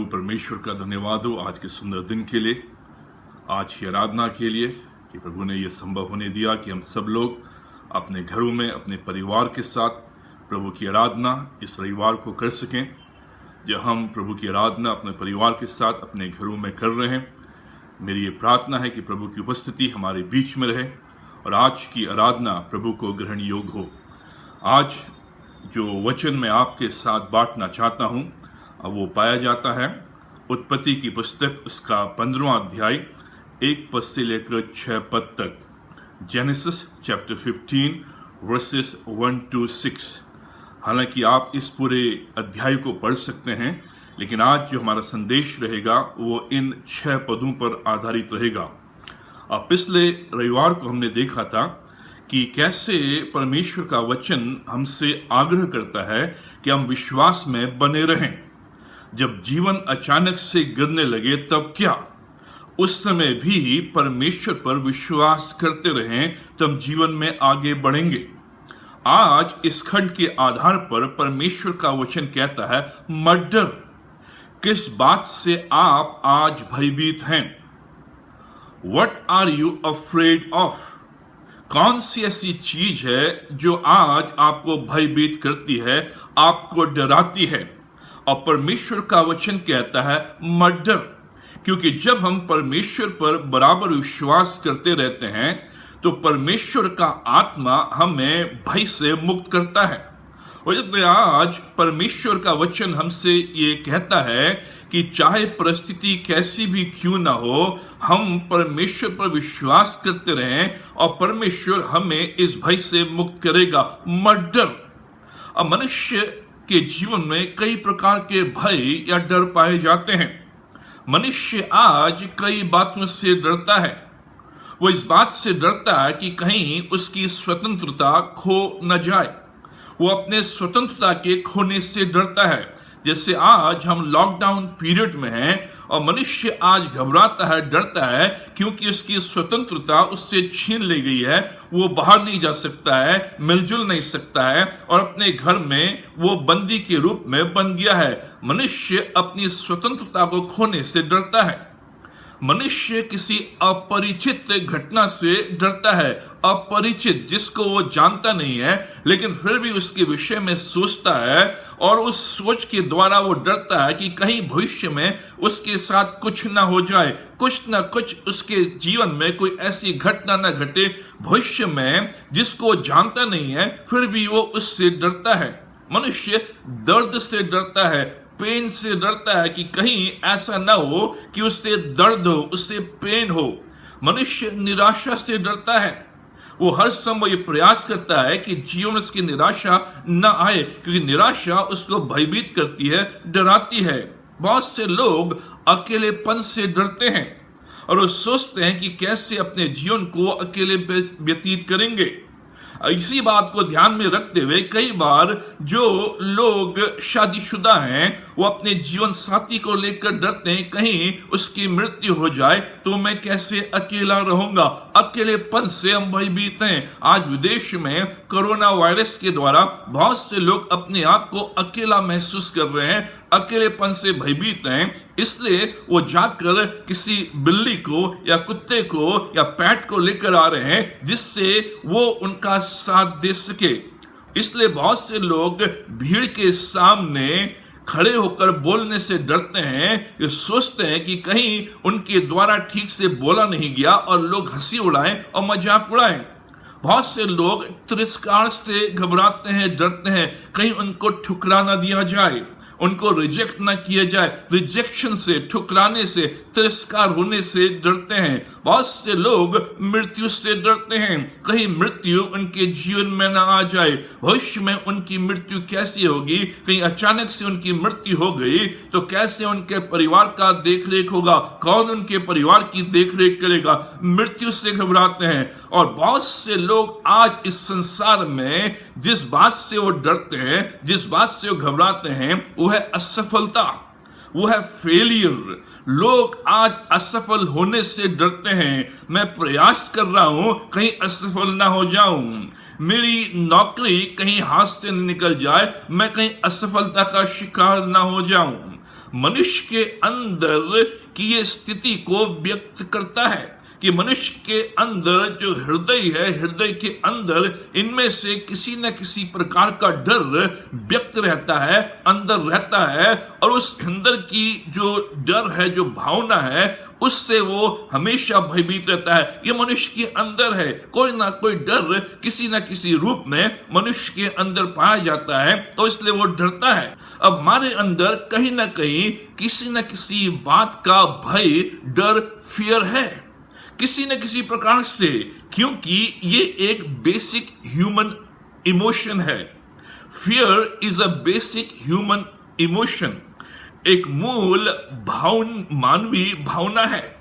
परमेश्वर का धन्यवाद हो आज के सुंदर दिन के लिए, आज की आराधना के लिए कि प्रभु ने यह संभव होने दिया कि हम सब लोग अपने घरों में अपने परिवार के साथ प्रभु की आराधना इस रविवार को कर सकें। जब हम प्रभु की आराधना अपने परिवार के साथ अपने घरों में कर रहे हैं, मेरी ये प्रार्थना है कि प्रभु की उपस्थिति हमारे बीच में रहे और आज की आराधना प्रभु को ग्रहण योग्य हो। आज जो वचन मैं आपके साथ बांटना चाहता हूँ वो पाया जाता है उत्पत्ति की पुस्तक उसका 15वां अध्याय 1 पद से लेकर 6 पद तक। Genesis chapter 15 versus 1 to 6। हालांकि आप इस पूरे अध्याय को पढ़ सकते हैं, लेकिन आज जो हमारा संदेश रहेगा वो इन 6 पदों पर आधारित रहेगा। अब पिछले रविवार को हमने देखा था कि कैसे परमेश्वर का वचन हमसे आग्रह करता है कि हम विश्वास में बने रहें। जब जीवन अचानक से गिरने लगे तब क्या? उस समय भी परमेश्वर पर विश्वास करते रहें तो हम जीवन में आगे बढ़ेंगे। आज इस खंड के आधार पर परमेश्वर का वचन कहता है, मत डर। किस बात से आप आज भयभीत हैं? What are you afraid of? कौन सी ऐसी चीज है जो आज आपको भयभीत करती है, आपको डराती है? और परमेश्वर का वचन कहता है मत डर, क्योंकि जब हम परमेश्वर पर बराबर विश्वास करते रहते हैं तो परमेश्वर का आत्मा हमें भय से मुक्त करता है। और इसलिए आज परमेश्वर का वचन हमसे ये कहता है कि चाहे परिस्थिति कैसी भी क्यों ना हो, हम परमेश्वर पर विश्वास करते रहें और परमेश्वर हमें इस भय से मुक्त करेगा। मत डर। अब मनुष्य के जीवन में कई प्रकार के भय या डर पाए जाते हैं। मनुष्य आज कई बातों से डरता है। वो इस बात से डरता है कि कहीं उसकी स्वतंत्रता खो न जाए। वो अपने स्वतंत्रता के खोने से डरता है। जैसे आज हम लॉकडाउन पीरियड में हैं और मनुष्य आज घबराता है, डरता है, क्योंकि उसकी स्वतंत्रता उससे छीन ली गई है। वो बाहर नहीं जा सकता है, मिलजुल नहीं सकता है और अपने घर में वो बंदी के रूप में बन गया है। मनुष्य अपनी स्वतंत्रता को खोने से डरता है। मनुष्य किसी अपरिचित घटना से डरता है। अपरिचित, जिसको वो जानता नहीं है, लेकिन फिर भी उसके विषय में सोचता है और उस सोच के द्वारा वो डरता है कि कहीं भविष्य में उसके साथ कुछ ना हो जाए, कुछ ना कुछ उसके जीवन में कोई ऐसी घटना ना घटे भविष्य में जिसको जानता नहीं है, फिर भी वो उससे डरता है। मनुष्य दर्द से डरता है, पेन से डरता है कि कहीं ऐसा ना हो कि उससे दर्द हो, उससे पेन हो। मनुष्य निराशा से डरता है। वो हर समय ये प्रयास करता है कि जीवन में उसकी निराशा न आए, क्योंकि निराशा उसको भयभीत करती है, डराती है। बहुत से लोग अकेलेपन से डरते हैं और वो सोचते हैं कि कैसे अपने जीवन को अकेले व्यतीत करेंगे। इसी बात को ध्यान में रखते हुए कई बार जो लोग शादीशुदा हैं वो अपने जीवन साथी को लेकर डरते हैं, कहीं उसकी मृत्यु हो जाए तो मैं कैसे अकेला रहूंगा। अकेलेपन से हम भयभीत हैं। आज विदेश में कोरोना वायरस के द्वारा बहुत से लोग अपने आप को अकेला महसूस कर रहे हैं, अकेलेपन से भयभीत हैं। इसलिए वो जाकर किसी बिल्ली को या कुत्ते को या पैट को लेकर आ रहे हैं जिससे वो उनका साथ दे सके। इसलिए बहुत से लोग भीड़ के सामने खड़े होकर बोलने से डरते हैं। ये सोचते हैं कि कहीं उनके द्वारा ठीक से बोला नहीं गया और लोग हंसी उड़ाएं और मजाक उड़ाएं। बहुत से लोग तिरस्कार से घबराते हैं, डरते हैं, कहीं उनको ठुकरा ना दिया जाए, उनको रिजेक्ट ना किया जाए। रिजेक्शन से, ठुकराने से, तिरस्कार होने से डरते हैं। बहुत से लोग मृत्यु से डरते हैं, कहीं मृत्यु उनके जीवन में ना आ जाए। भविष्य में उनकी मृत्यु कैसी होगी? कहीं अचानक से उनकी मृत्यु हो गई तो कैसे उनके परिवार का देखरेख होगा? कौन उनके परिवार की देखरेख करेगा? मृत्यु से घबराते हैं। और बहुत से लोग आज इस संसार में जिस बात से वो डरते हैं, जिस बात से वो घबराते हैं, वो है असफलता, वो है फेलियर। लोग आज असफल होने से डरते हैं। मैं प्रयास कर रहा हूं कहीं असफल ना हो जाऊं, मेरी नौकरी कहीं हाथ से निकल जाए, मैं कहीं असफलता का शिकार ना हो जाऊं। मनुष्य के अंदर की ये स्थिति को व्यक्त करता है कि मनुष्य के अंदर जो हृदय है, हृदय के अंदर इनमें से किसी न किसी प्रकार का डर व्यक्त रहता है, अंदर रहता है, और उस अंदर की जो डर है, जो भावना है, उससे वो हमेशा भयभीत रहता है। ये मनुष्य के अंदर है, कोई ना कोई डर किसी न किसी रूप में मनुष्य के अंदर पाया जाता है, तो इसलिए वो डरता है। अब हमारे अंदर कहीं ना कहीं किसी न किसी बात का भय, डर, फियर है, किसी न किसी प्रकार से, क्योंकि ये एक बेसिक ह्यूमन इमोशन है। Fear is a basic human emotion, एक मूल मानवीय भावना है।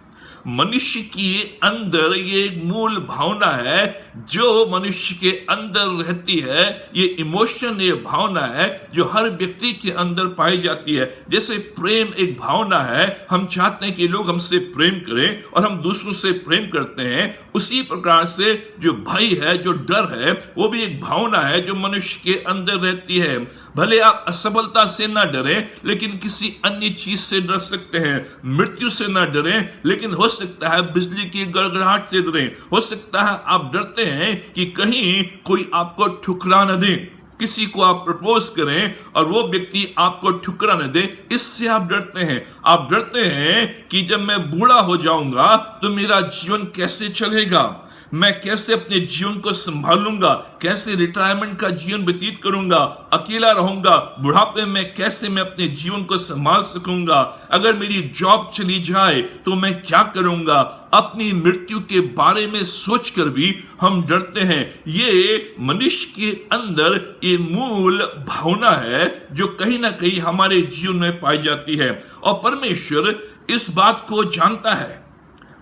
मनुष्य के अंदर ये एक मूल भावना है जो मनुष्य के अंदर रहती है। ये इमोशन, ये भावना है जो हर व्यक्ति के अंदर पाई जाती है। जैसे प्रेम एक भावना है, हम चाहते हैं कि लोग हमसे प्रेम करें और हम दूसरों से प्रेम करते हैं, उसी प्रकार से जो भय है, जो डर है, वो भी एक भावना है जो मनुष्य के अंदर रहती है। भले आप असफलता से ना डरें, लेकिन किसी अन्य चीज से डर सकते हैं। मृत्यु से ना डरें, लेकिन हो सकता है बिजली की गड़गड़ाहट से डरें। हो सकता है आप डरते हैं कि कहीं कोई आपको ठुकरा न दे, किसी को आप प्रपोज करें और वो व्यक्ति आपको ठुकरा न दे, इससे आप डरते हैं। आप डरते हैं कि जब मैं बूढ़ा हो जाऊंगा तो मेरा जीवन कैसे चलेगा, मैं कैसे अपने जीवन को संभालूंगा, कैसे रिटायरमेंट का जीवन व्यतीत करूंगा, अकेला रहूंगा, बुढ़ापे में कैसे मैं अपने जीवन को संभाल सकूंगा, अगर मेरी जॉब चली जाए तो मैं क्या करूंगा। अपनी मृत्यु के बारे में सोचकर भी हम डरते हैं। ये मनुष्य के अंदर ये मूल भावना है जो कहीं ना कहीं हमारे जीवन में पाई जाती है, और परमेश्वर इस बात को जानता है।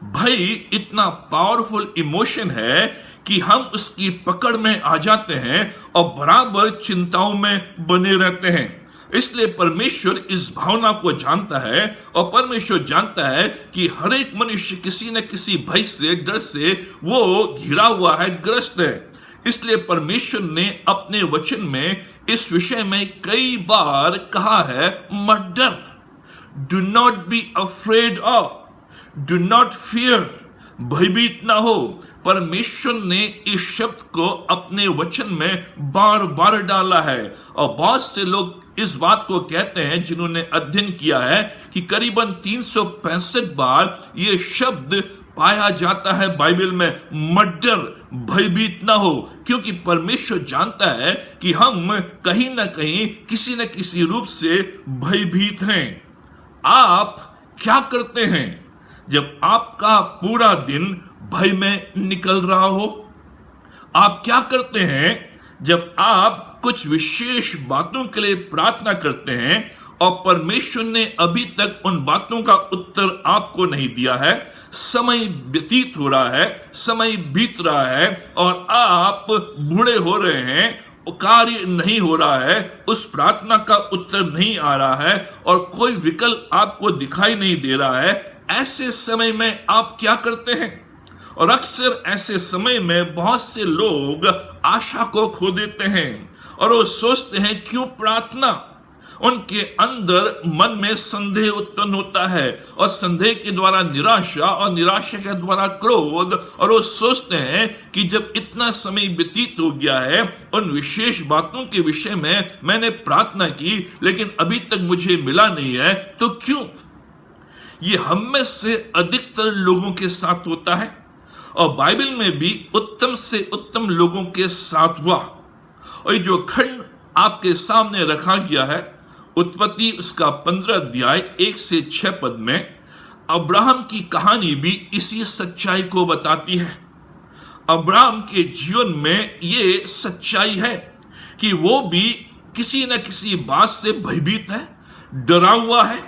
भय इतना पावरफुल इमोशन है कि हम उसकी पकड़ में आ जाते हैं और बराबर चिंताओं में बने रहते हैं। इसलिए परमेश्वर इस भावना को जानता है, और परमेश्वर जानता है कि हर एक मनुष्य किसी न किसी भय से, डर से वो घिरा हुआ है, ग्रस्त है। इसलिए परमेश्वर ने अपने वचन में इस विषय में कई बार कहा है, मत डर, do not be afraid of, do not fear, भयभीत ना हो। परमेश्वर ने इस शब्द को अपने वचन में बार बार डाला है, और बहुत से लोग इस बात को कहते हैं जिन्होंने अध्ययन किया है कि करीबन 365 बार ये शब्द पाया जाता है बाइबल में, मत डर, भयभीत ना हो, क्योंकि परमेश्वर जानता है कि हम कहीं ना कहीं किसी न किसी रूप से भयभीत हैं। आप क्या करते हैं जब आपका पूरा दिन भय में निकल रहा हो? आप क्या करते हैं जब आप कुछ विशेष बातों के लिए प्रार्थना करते हैं और परमेश्वर ने अभी तक उन बातों का उत्तर आपको नहीं दिया है? समय व्यतीत हो रहा है, समय बीत रहा है और आप बूढ़े हो रहे हैं, कार्य नहीं हो रहा है, उस प्रार्थना का उत्तर नहीं आ रहा है और कोई विकल्प आपको दिखाई नहीं दे रहा है। ऐसे समय में आप क्या करते हैं? और अक्सर ऐसे समय में बहुत से लोग आशा को खो देते हैं और वो सोचते हैं क्यों प्रार्थना। उनके अंदर मन में संदेह उत्पन्न होता है और संदेह के द्वारा निराशा और निराशा के द्वारा क्रोध, और वो सोचते हैं कि जब इतना समय व्यतीत हो गया है, उन विशेष बातों के विषय में मैंने प्रार्थना की लेकिन अभी तक मुझे मिला नहीं है, तो क्यों? ये हम में से अधिकतर लोगों के साथ होता है और बाइबल में भी उत्तम से उत्तम लोगों के साथ हुआ। और ये जो खंड आपके सामने रखा गया है, उत्पत्ति उसका 15 अध्याय 1 से 6 पद में, अब्राहम की कहानी भी इसी सच्चाई को बताती है। अब्राहम के जीवन में ये सच्चाई है कि वो भी किसी न किसी बात से भयभीत है, डरा हुआ है,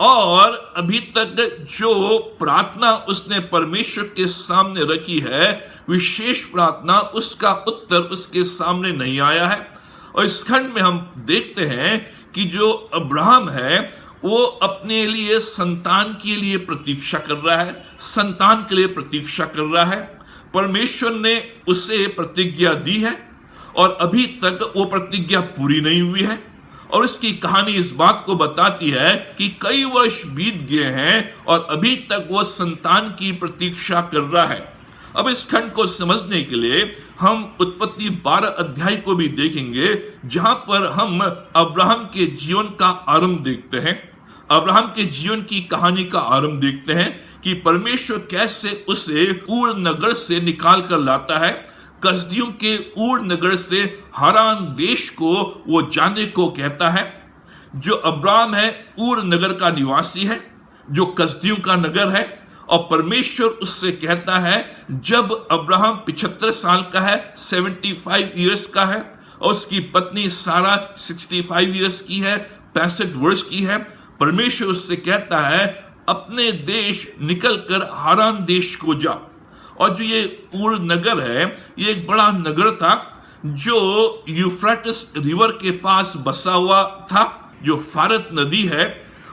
और अभी तक जो प्रार्थना उसने परमेश्वर के सामने रखी है, विशेष प्रार्थना, उसका उत्तर उसके सामने नहीं आया है। और इस खंड में हम देखते हैं कि जो अब्राहम है वो अपने लिए संतान के लिए प्रतीक्षा कर रहा है, संतान के लिए प्रतीक्षा कर रहा है। परमेश्वर ने उसे प्रतिज्ञा दी है और अभी तक वो प्रतिज्ञा पूरी नहीं हुई है। और इसकी कहानी इस बात को बताती है कि कई वर्ष बीत गए हैं और अभी तक वो संतान की प्रतीक्षा कर रहा है। अब इस खंड को समझने के लिए हम उत्पत्ति 12 अध्याय को भी देखेंगे, जहां पर हम अब्राहम के जीवन का आरंभ देखते हैं। अब्राहम के जीवन की कहानी का आरंभ देखते हैं कि परमेश्वर कैसे उसे ऊर नगर से निकाल कर लाता है। कसदियों के ऊर नगर से हारान देश को वो जाने को कहता है। जो अब्राहम है ऊर नगर का निवासी है, जो कसदियों का नगर है, और परमेश्वर उससे कहता है, जब अब्राहम 75 साल का है, 75 ईयर्स का है, और उसकी पत्नी सारा 65 ईयर्स की है, 65 वर्ष की है, परमेश्वर उससे कहता है अपने देश निकलकर हारान देश को जा। और जो ये ऊर नगर है, ये एक बड़ा नगर था जो यूफ्रेटिस रिवर के पास बसा हुआ था। जो फारत नदी है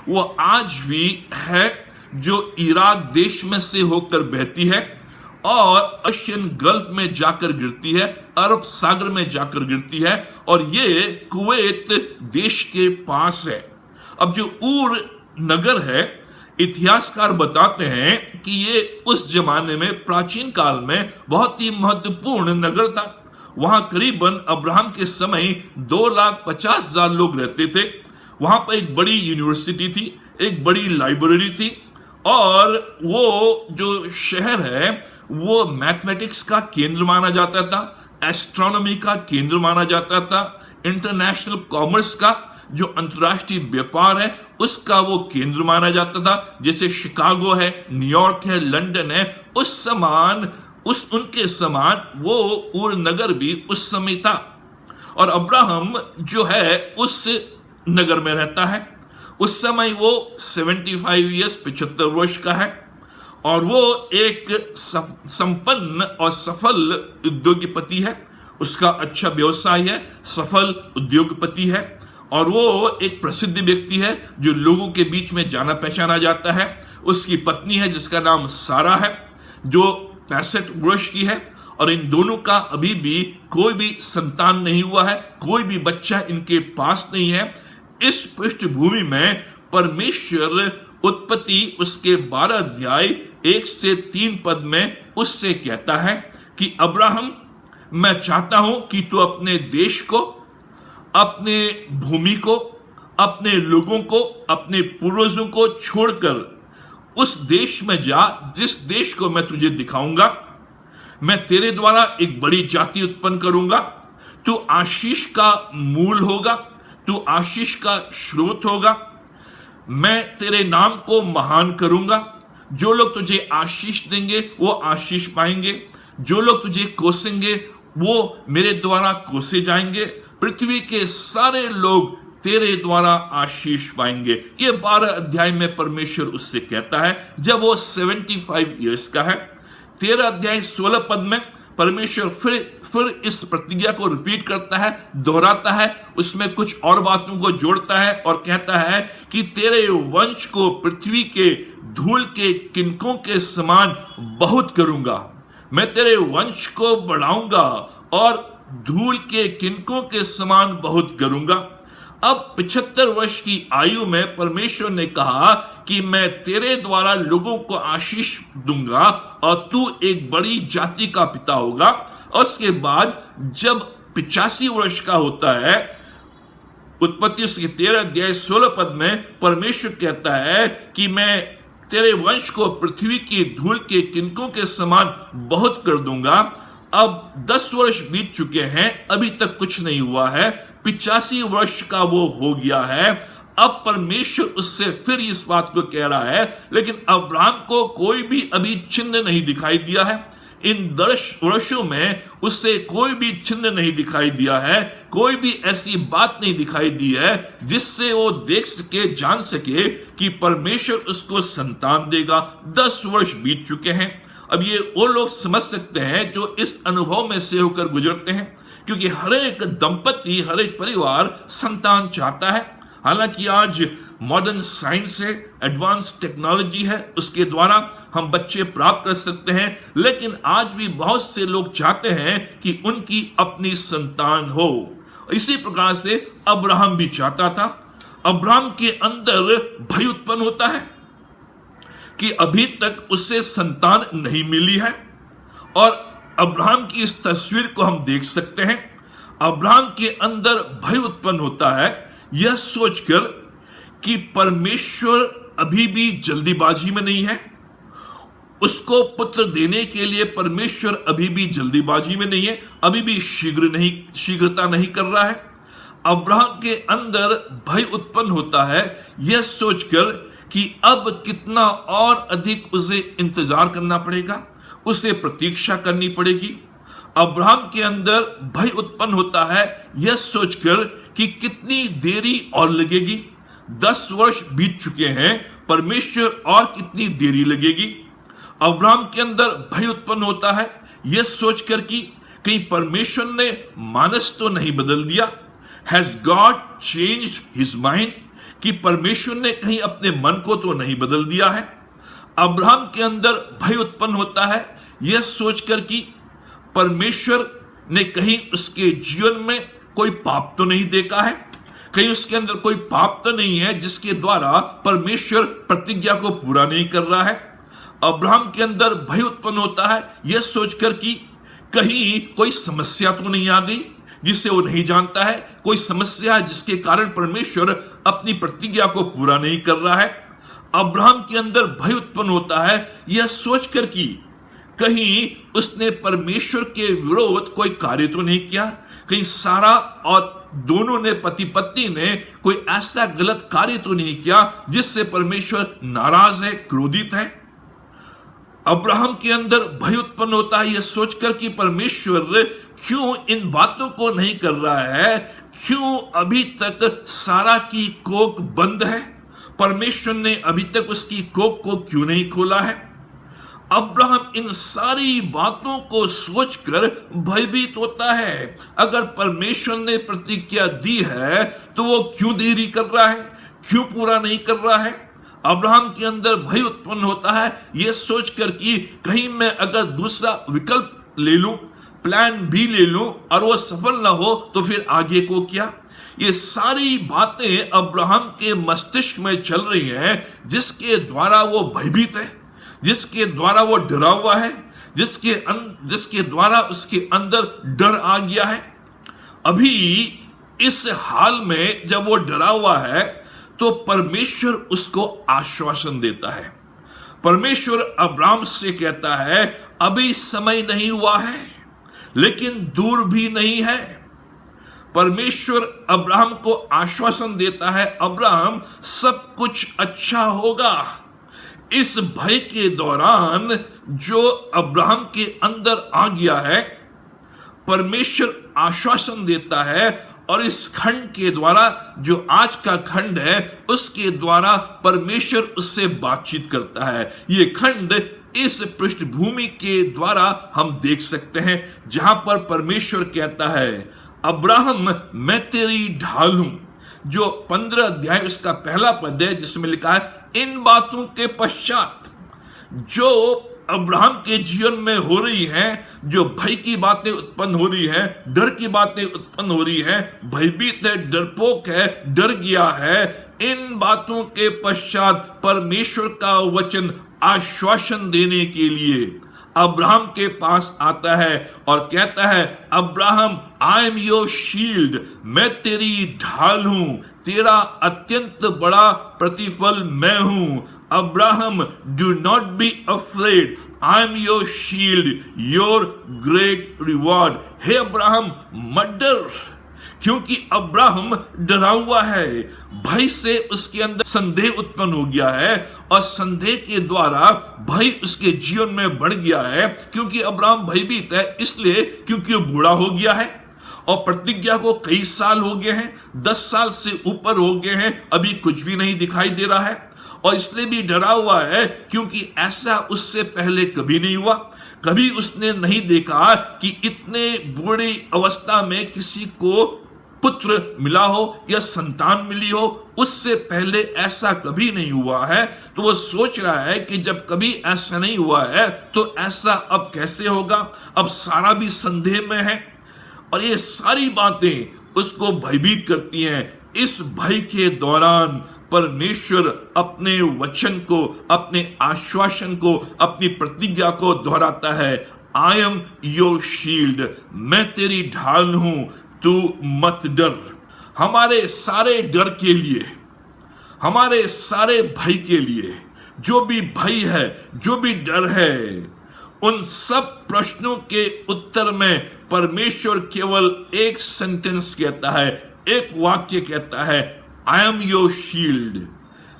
वो आज भी है, जो इराक देश में से होकर बहती है और पर्शियन गल्फ में जाकर गिरती है, अरब सागर में जाकर गिरती है, और ये कुवैत देश के पास है। अब जो ऊर नगर है, इतिहासकार बताते हैं कि ये उस जमाने में, प्राचीन काल में बहुत ही महत्वपूर्ण नगर था। वहां करीबन अब्राहम के समय 2,50,000 लोग रहते थे। वहां पर एक बड़ी यूनिवर्सिटी थी, एक बड़ी लाइब्रेरी थी, और वो जो शहर है वो मैथमेटिक्स का केंद्र माना जाता था, एस्ट्रोनॉमी का केंद्र माना जाता था, इंटरनेशनल कॉमर्स का, जो अंतर्राष्ट्रीय व्यापार है, उसका वो केंद्र माना जाता था। जैसे शिकागो है, न्यूयॉर्क है, लंदन है, उनके समान वो ऊर नगर भी उस समय था। और अब्राहम जो है उस नगर में रहता है। उस समय वो 75 ईयर्स 75 वर्ष का है, और वो एक संपन्न और सफल उद्योगपति है। उसका अच्छा व्यवसाय है, सफल उद्योगपति है, और वो एक प्रसिद्ध व्यक्ति है जो लोगों के बीच में जाना पहचाना जाता है। उसकी पत्नी है जिसका नाम सारा है, जो 65 वर्ष की है, और इन दोनों का अभी भी कोई भी संतान नहीं हुआ है, कोई भी बच्चा इनके पास नहीं है। इस पृष्ठभूमि में परमेश्वर उत्पत्ति उसके 12 अध्याय 1 से 3 पद में उससे कहता है कि अब्राहम, मैं चाहता हूं कि तू अपने देश को, अपने भूमि को, अपने लोगों को, अपने पूर्वजों को छोड़कर उस देश में जा जिस देश को मैं तुझे दिखाऊंगा। मैं तेरे द्वारा एक बड़ी जाति उत्पन्न करूंगा। तू आशीष का मूल होगा, तू आशीष का स्रोत होगा। मैं तेरे नाम को महान करूंगा। जो लोग तुझे आशीष देंगे वो आशीष पाएंगे, जो लोग तुझे कोसेंगे वो मेरे द्वारा कोसे जाएंगे। पृथ्वी के सारे लोग तेरे द्वारा आशीष पाएंगे। ये 12 अध्याय में परमेश्वर उससे कहता है जब वो 75 ईयर्स का है। 13 अध्याय 16 पद में परमेश्वर फिर इस प्रतिज्ञा को रिपीट करता है, दोहराता है, उसमें कुछ और बातों को जोड़ता है और कहता है कि तेरे वंश को पृथ्वी के धूल के किनकों के समान बहुत करूंगा। मैं तेरे वंश को बढ़ाऊंगा और धूल के किनकों के समान बहुत करूंगा। अब 75 वर्ष की आयु में परमेश्वर ने कहा कि मैं तेरे द्वारा लोगों को आशीष दूंगा और तू एक बड़ी जाति का पिता होगा। और उसके बाद जब 85 वर्ष का होता है, उत्पत्ति उसके 13 अध्याय 16 पद में परमेश्वर कहता है कि मैं तेरे वंश को पृथ्वी की धूल के किनकों के समान बहुत कर दूंगा। अब 10 वर्ष बीत चुके हैं, अभी तक कुछ नहीं हुआ है। 85 वर्ष का वो हो गया है। अब परमेश्वर उससे फिर इस बात को कह रहा है, लेकिन अब्राहम को कोई भी अभी चिन्ह नहीं दिखाई दिया है। इन 10 वर्षों में उससे कोई भी चिन्ह नहीं दिखाई दिया है, कोई भी ऐसी बात नहीं दिखाई दी है जिससे वो देख सके, जान सके कि परमेश्वर उसको संतान देगा। 10 वर्ष बीत चुके हैं। अब ये वो लोग समझ सकते हैं जो इस अनुभव में से होकर गुजरते हैं, क्योंकि हर एक दंपति, हर एक परिवार संतान चाहता है। हालांकि आज मॉडर्न साइंस है, एडवांस टेक्नोलॉजी है, उसके द्वारा हम बच्चे प्राप्त कर सकते हैं, लेकिन आज भी बहुत से लोग चाहते हैं कि उनकी अपनी संतान हो। इसी प्रकार से अब्राहम भी चाहता था। अब्राहम के अंदर भय उत्पन्न होता है कि अभी तक उसे संतान नहीं मिली है, और अब्राहम की इस तस्वीर को हम देख सकते हैं। अब्राहम के अंदर भय उत्पन्न होता है यह सोचकर कि परमेश्वर अभी भी जल्दीबाजी में नहीं है, उसको पुत्र देने के लिए परमेश्वर अभी भी जल्दीबाजी में नहीं है, अभी भी शीघ्रता नहीं कर रहा है। अब्राहम के अंदर भय उत्पन्न होता है यह सोचकर कि अब कितना और अधिक उसे इंतजार करना पड़ेगा, उसे प्रतीक्षा करनी पड़ेगी। अब्राहम के अंदर भय उत्पन्न होता है यह सोचकर कि कितनी देरी और लगेगी, 10 वर्ष बीत चुके हैं, परमेश्वर और कितनी देरी लगेगी। अब्राहम के अंदर भय उत्पन्न होता है यह सोचकर कि कहीं परमेश्वर ने मानस तो नहीं बदल दिया, has God changed his mind, कि परमेश्वर ने कहीं अपने मन को तो नहीं बदल दिया है। अब्राहम के अंदर भय उत्पन्न होता है यह सोचकर कि परमेश्वर ने कहीं उसके जीवन में कोई पाप तो नहीं देखा है, कहीं उसके अंदर कोई पाप तो नहीं है जिसके द्वारा परमेश्वर प्रतिज्ञा को पूरा नहीं कर रहा है। अब्राहम के अंदर भय उत्पन्न होता है यह सोचकर कि कहीं कोई समस्या तो नहीं आ गई जिसे वो नहीं जानता है, कोई समस्या है जिसके कारण परमेश्वर अपनी प्रतिज्ञा को पूरा नहीं कर रहा है। अब्राहम के अंदर भय उत्पन्न होता है यह सोचकर कि कहीं उसने परमेश्वर के विरोध कोई कार्य तो नहीं किया, कहीं सारा और दोनों ने पति पत्नी ने कोई ऐसा गलत कार्य तो नहीं किया जिससे परमेश्वर नाराज है, क्रोधित है। अब्राहम के अंदर भय उत्पन्न होता है यह सोचकर कि परमेश्वर क्यों इन बातों को नहीं कर रहा है, क्यों अभी तक सारा की कोख बंद है, परमेश्वर ने अभी तक उसकी कोख को क्यों नहीं खोला है। अब्राहम इन सारी बातों को सोचकर भयभीत होता है। अगर परमेश्वर ने प्रतिज्ञा दी है तो वो क्यों देरी कर रहा है, क्यों पूरा नहीं कर रहा है। अब्राहम के अंदर भय उत्पन्न होता है यह सोचकर कि कहीं मैं अगर दूसरा विकल्प ले लूं, प्लान बी ले लूं और वो सफल ना हो तो फिर आगे को क्या। ये सारी बातें अब्राहम के मस्तिष्क में चल रही हैं जिसके द्वारा वो भयभीत है, जिसके द्वारा वो डरा हुआ है, जिसके द्वारा उसके अंदर डर आ गया है। अभी इस हाल में जब वो डरा हुआ है तो परमेश्वर उसको आश्वासन देता है। परमेश्वर अब्राहम से कहता है अभी समय नहीं हुआ है लेकिन दूर भी नहीं है। परमेश्वर अब्राहम को आश्वासन देता है अब्राहम सब कुछ अच्छा होगा। इस भय के दौरान जो अब्राहम के अंदर आ गया है, परमेश्वर आश्वासन देता है, और इस खंड के द्वारा जो आज का खंड है उसके द्वारा परमेश्वर उससे बातचीत करता है। ये खंड इस पृष्ठभूमि के द्वारा हम देख सकते हैं जहां पर परमेश्वर कहता है अब्राहम मैं तेरी ढाल हूं, जो 15 अध्याय उसका पहला पद है जिसमें लिखा है इन बातों के पश्चात जो अब्राहम के जीवन में हो रही हैं, जो भय की बातें उत्पन्न हो रही हैं, डर की बातें उत्पन्न हो रही हैं, भयभीत है, डरपोक है, डर गया है, इन बातों के पश्चात परमेश्वर का वचन आश्वासन देने के लिए अब्राहम के पास आता है और कहता है Abraham I am your shield, मैं तेरी ढाल हूं, तेरा अत्यंत बड़ा प्रतिफल मैं हूं। Abraham do not be afraid, I am your shield, your great reward. हे अब्राहम मत डर, क्योंकि अब्राहम डरा हुआ है, भय से उसके अंदर संदेह उत्पन्न हो गया है और संदेह के द्वारा भय उसके जीवन में बढ़ गया है। क्योंकि अब्राहम भयभीत है इसलिए क्योंकि वो बूढ़ा हो गया है और प्रतिज्ञा को कई साल हो गए हैं, 10 साल से ऊपर हो गए हैं, अभी कुछ भी नहीं दिखाई दे रहा है। और इसलिए भी डरा हुआ है क्योंकि ऐसा उससे पहले कभी नहीं हुआ, कभी उसने नहीं देखा कि इतने बूढ़ी अवस्था में किसी को पुत्र मिला हो या संतान मिली हो, उससे पहले ऐसा कभी नहीं हुआ है। तो वो सोच रहा है कि जब कभी ऐसा नहीं हुआ है तो ऐसा अब कैसे होगा, अब सारा भी संदेह में है। और ये सारी बातें उसको भयभीत करती हैं। इस भय के दौरान परमेश्वर अपने वचन को, अपने आश्वासन को, अपनी प्रतिज्ञा को दोहराता है। आई एम योर शील्ड, मैं तेरी ढाल हूं, तू मत डर। हमारे सारे डर के लिए, हमारे सारे भय के लिए, जो भी भय है, जो भी डर है, उन सब प्रश्नों के उत्तर में परमेश्वर केवल एक सेंटेंस कहता है, एक वाक्य कहता है, आई एम योर शील्ड,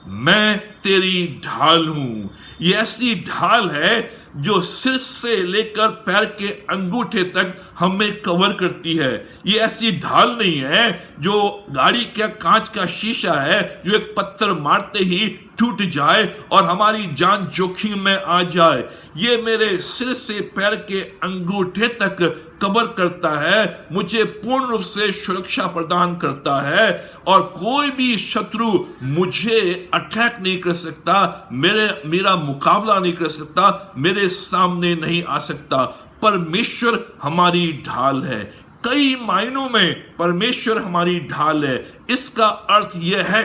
मैं तेरी ढाल हूं। ये ऐसी ढाल है जो सिर से लेकर पैर के अंगूठे तक हमें कवर करती है। ये ऐसी ढाल नहीं है जो गाड़ी का कांच का शीशा है, जो एक पत्थर मारते ही टूट जाए और हमारी जान जोखिम में आ जाए। ये मेरे सिर से पैर के अंगूठे तक कवर करता है, मुझे पूर्ण रूप से सुरक्षा प्रदान करता है और कोई भी शत्रु मुझे अटैक नहीं कर सकता, मेरा मुकाबला नहीं कर सकता, मेरे सामने नहीं आ सकता। परमेश्वर हमारी ढाल है। कई मायनों में परमेश्वर हमारी ढाल है। इसका अर्थ यह है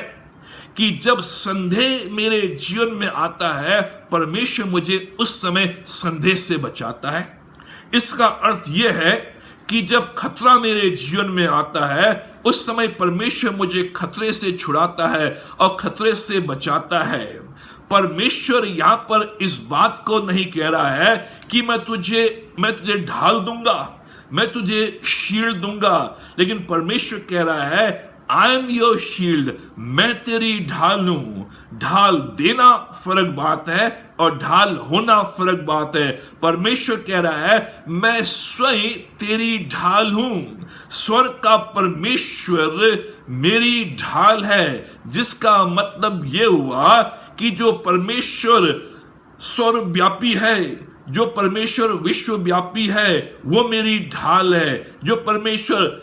कि जब संदेह मेरे जीवन में आता है, परमेश्वर मुझे उस समय संदेह से बचाता है। इसका अर्थ यह है कि जब खतरा मेरे जीवन में आता है, उस समय परमेश्वर मुझे खतरे से छुड़ाता है और खतरे से बचाता है। परमेश्वर यहां पर इस बात को नहीं कह रहा है कि मैं तुझे ढाल दूंगा, मैं तुझे शील्ड दूंगा, लेकिन परमेश्वर कह रहा है, आई एम योर शील्ड, मैं तेरी ढाल हूं। ढाल देना फर्क बात है और ढाल होना फर्क बात है। परमेश्वर कह रहा है, मैं स्वयं तेरी ढाल हूं। स्वर्ग का परमेश्वर मेरी ढाल है, जिसका मतलब यह हुआ कि जो परमेश्वर सर्वव्यापी है, जो परमेश्वर विश्वव्यापी है, वो मेरी ढाल है। जो परमेश्वर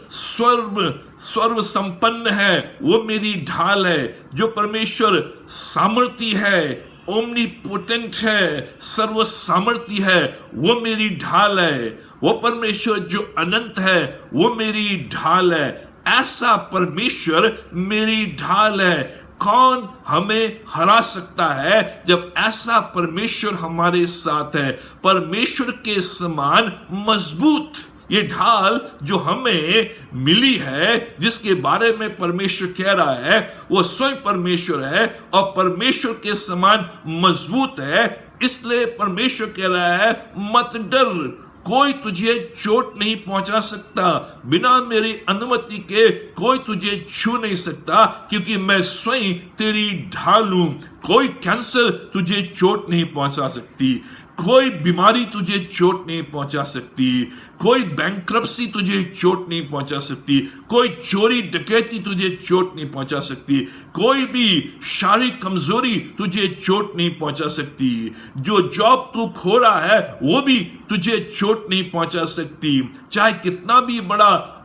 सर्व संपन्न है, वो मेरी ढाल है। जो परमेश्वर सामर्थी है, ओमनीपोटेंट है, सर्व सामर्थी है, वो मेरी ढाल है। वो परमेश्वर जो अनंत है, वो मेरी ढाल है। ऐसा परमेश्वर मेरी ढाल है। कौन हमें हरा सकता है जब ऐसा परमेश्वर हमारे साथ है? परमेश्वर के समान मजबूत ये ढाल जो हमें मिली है, जिसके बारे में परमेश्वर कह रहा है, वो स्वयं परमेश्वर है और परमेश्वर के समान मजबूत है। इसलिए परमेश्वर कह रहा है, मत डर, कोई तुझे चोट नहीं पहुंचा सकता, बिना मेरी अनुमति के कोई तुझे छू नहीं सकता, क्योंकि मैं स्वयं तेरी ढाल हूं। कोई कैंसर तुझे चोट नहीं पहुंचा सकती, कोई बीमारी तुझे चोट नहीं पहुंचा सकती, कोई बैंक्रप्सी तुझे चोट नहीं पहुंचा सकती, कोई चोरी डकैती तुझे चोट नहीं पहुंचा सकती, कोई भी शारीरिक कमजोरी तुझे चोट नहीं पहुंचा सकती। जो जॉब तू खो रहा है, वो भी तुझे चोट नहीं पहुंचा सकती। चाहे कितना भी बड़ा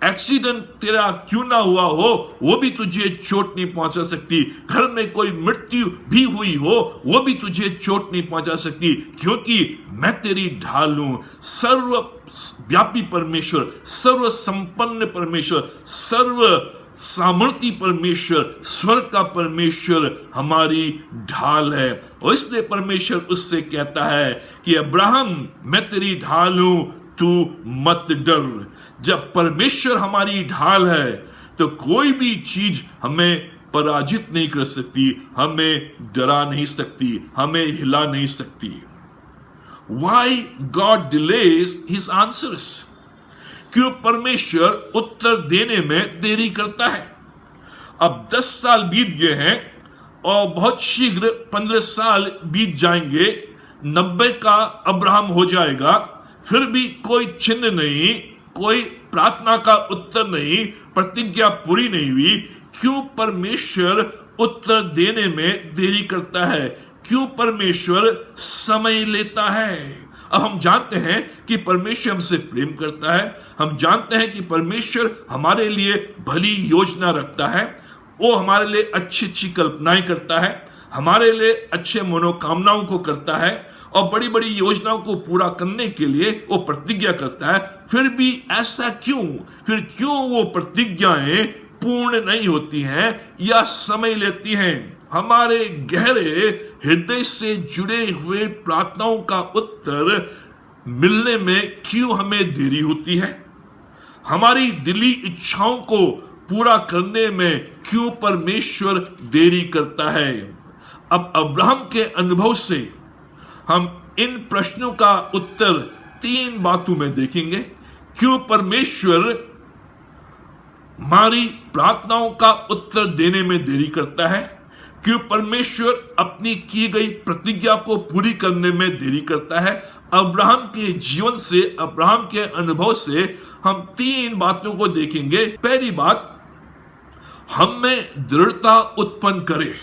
एक्सीडेंट तेरा क्यों ना हुआ हो, वो भी तुझे चोट नहीं पहुंचा सकती। घर में कोई मृत्यु भी हुई हो, वो भी तुझे चोट नहीं पहुंचा सकती, क्योंकि मैं तेरी ढाल हूं। सर्वव्यापी परमेश्वर, सर्व संपन्न परमेश्वर, सर्व सामर्थी परमेश्वर, स्वर्ग का परमेश्वर हमारी ढाल है। और इसलिए परमेश्वर उससे कहता है कि अब्राहम, मैं तेरी ढाल हूं, तू मत डर। जब परमेश्वर हमारी ढाल है, तो कोई भी चीज हमें पराजित नहीं कर सकती, हमें डरा नहीं सकती, हमें हिला नहीं सकती। Why God delays his answers? क्यों परमेश्वर उत्तर देने में देरी करता है? अब 10 साल बीत गए हैं और बहुत शीघ्र 15 साल बीत जाएंगे, 90 का अब्राहम हो जाएगा, फिर भी कोई चिन्ह नहीं, कोई प्रार्थना का उत्तर नहीं, प्रतिज्ञा पूरी नहीं हुई। क्यों परमेश्वर उत्तर देने में देरी करता है? क्यों परमेश्वर समय लेता है? अब हम जानते हैं कि परमेश्वर हमसे प्रेम करता है, हम जानते हैं कि परमेश्वर हमारे लिए भली योजना रखता है, वो हमारे लिए अच्छी अच्छी कल्पनाएं करता है। हमारे लिए अच्छे मनोकामनाओं को करता है और बड़ी बड़ी योजनाओं को पूरा करने के लिए वो प्रतिज्ञा करता है। फिर भी ऐसा क्यों वो प्रतिज्ञाएं पूर्ण नहीं होती हैं या समय लेती हैं? हमारे गहरे हृदय से जुड़े हुए प्रार्थनाओं का उत्तर मिलने में क्यों हमें देरी होती है? हमारी दिली इच्छाओं को पूरा करने में क्यों परमेश्वर देरी करता है? अब अब्राहम के अनुभव से हम इन प्रश्नों का उत्तर 3 बातों में देखेंगे। क्यों परमेश्वर हमारी प्रार्थनाओं का उत्तर देने में देरी करता है? क्यों परमेश्वर अपनी की गई प्रतिज्ञा को पूरी करने में देरी करता है? अब्राहम के जीवन से, अब्राहम के अनुभव से हम 3 बातों को देखेंगे। पहली बात, हम में दृढ़ता उत्पन्न करे।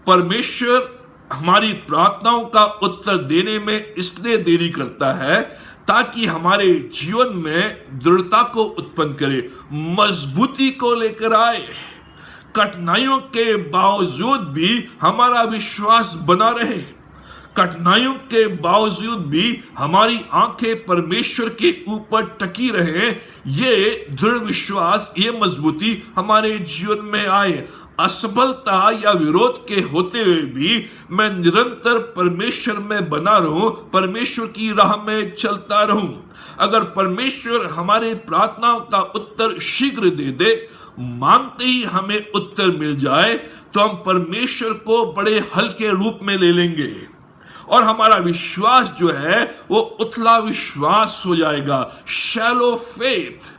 परमेश्वर हमारी प्रार्थनाओं का उत्तर देने में इसलिए देरी करता है ताकि हमारे जीवन में दृढ़ता को उत्पन्न करे, मजबूती को लेकर आए। कठिनाइयों के बावजूद भी हमारा विश्वास बना रहे, कठिनाइयों के बावजूद भी हमारी आंखें परमेश्वर के ऊपर टकी रहे। ये दृढ़ विश्वास, ये मजबूती हमारे जीवन में आए। असफलता या विरोध के होते हुए भी मैं निरंतर परमेश्वर में बना रहूं, परमेश्वर की राह में चलता रहूं। अगर परमेश्वर हमारे प्रार्थनाओं का उत्तर शीघ्र दे दे, मांगते ही हमें उत्तर मिल जाए, तो हम परमेश्वर को बड़े हल्के रूप में ले लेंगे और हमारा विश्वास जो है वो उथला विश्वास हो जाएगा, शैलो फेथ।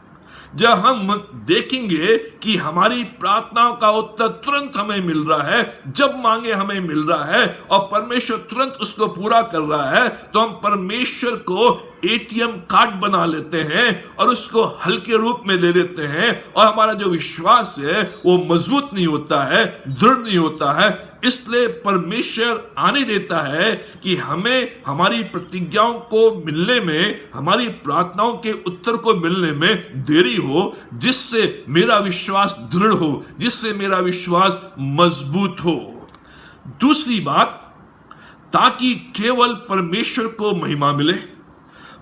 जब हम देखेंगे कि हमारी प्रार्थनाओं का उत्तर तुरंत हमें मिल रहा है, जब मांगे हमें मिल रहा है और परमेश्वर तुरंत उसको पूरा कर रहा है, तो हम परमेश्वर को एटीएम कार्ड बना लेते हैं और उसको हल्के रूप में ले लेते हैं और हमारा जो विश्वास है वो मजबूत नहीं होता है, दृढ़ नहीं होता है। इसलिए परमेश्वर आने देता है कि हमें हमारी प्रतिज्ञाओं को मिलने में, हमारी प्रार्थनाओं के उत्तर को मिलने में देरी हो, जिससे मेरा विश्वास दृढ़ हो, जिससे मेरा विश्वास मजबूत हो। दूसरी बात, ताकि केवल परमेश्वर को महिमा मिले।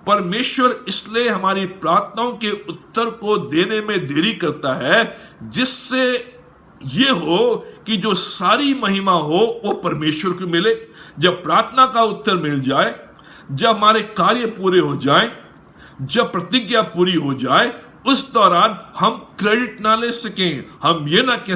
परमेश्वर इसलिए हमारी प्रार्थनाओं के उत्तर को देने में देरी करता है जिससे ये हो कि जो सारी महिमा हो वो परमेश्वर को मिले। जब प्रार्थना का उत्तर मिल जाए, जब हमारे कार्य पूरे हो जाए, जब प्रतिज्ञा पूरी हो जाए, उस दौरान हम क्रेडिट ना ले सकें, हम ये ना कह